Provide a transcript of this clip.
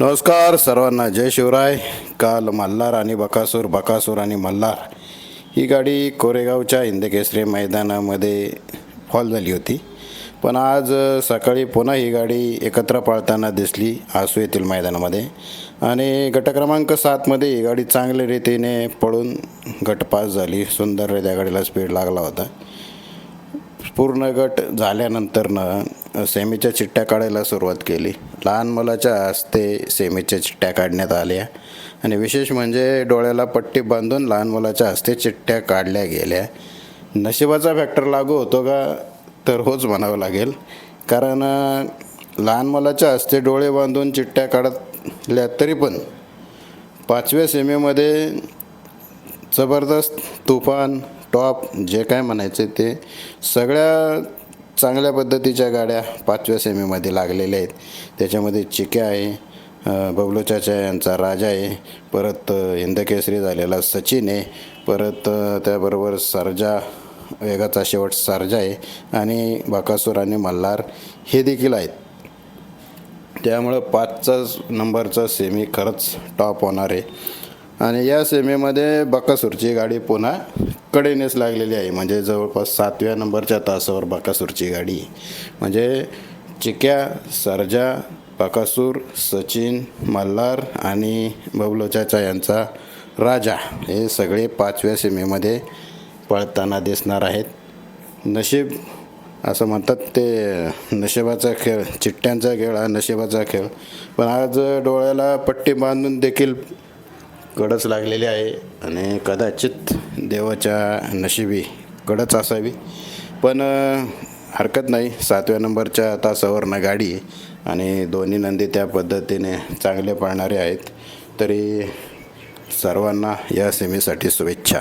नमस्कार सर्वांना, जय शिवराय. काल मल्हार आणि बकासूर, बकासूर आणि मल्हार ही गाडी कोरेगावच्या हिंदकेसरी मैदानामध्ये फॉल झाली होती. पण आज सकाळी पुन्हा ही गाडी एकत्र पळताना दिसली आसू येथील मैदानामध्ये. आणि गट क्रमांक 7मध्ये ही गाडी चांगल्या रीतीने पळून गटपास झाली. सुंदर गाडीला स्पीड लागला होता. पूर्ण गट झाल्यानंतरनं सेमीच्या चिठ्ठ्या काढायला सुरुवात केली. लहान मुलाच्या हस्ते सेमीच्या चिठ्ठ्या काढण्यात आल्या आणि विशेष म्हणजे डोळ्याला पट्टी बांधून लहान मुलाच्या हस्ते चिठ्ठ्या काढल्या गेल्या. नशिबाचा फॅक्टर लागू होतो का, तर होच म्हणावं लागेल. कारण लहान मुलाच्या हस्ते डोळे बांधून चिठ्ठ्या काढल्या तरी पण 5व्या सेमीमध्ये जबरदस्त, तुफान, टॉप जे काय म्हणायचे ते सगळ्या चांगल्या पद्धतीच्या गाड्या 5व्या सेमीमध्ये लागलेल्या आहेत. त्याच्यामध्ये चिक्या आहे, बबलू चाचा यांचा राजा आहे, परत हिंदकेसरी झालेला सचिन आहे, परत त्याबरोबर सर्जा, वेगाचा शेवट सर्जा आहे आणि बकासूर आणि मल्हार हे देखील आहेत. त्यामुळं 5चा नंबरचा सेमी खरंच टॉप होणार आहे. आणि या सेमीमध्ये बकासूरची गाडी पुन्हा कडेनेच लागलेली आहे. म्हणजे जवळपास 7व्या नंबरच्या तासावर बकासूरची गाडी. म्हणजे चिक्या, सर्जा, बकासूर, सचिन, मल्हार आणि बबलू चाचा यांचा राजा हे सगळे 5व्या सेमीमध्ये पळताना दिसणार आहेत. नशीब असं म्हणतात ते, नशिबाचा खेळ, चिठ्ठ्यांचा खेळ हा नशिबाचा खेळ. पण आज डोळ्याला पट्टी बांधून देखील कडच लागलेली आहे आणि कदाचित देवाच्या नशिबी कडच असावी. पण हरकत नाही, 7व्या नंबरच्या तासावरनं गाडी आणि दोन्ही नंदी त्या पद्धतीने चांगले पळणारे आहेत. तरी सर्वांना या सेमीसाठी शुभेच्छा.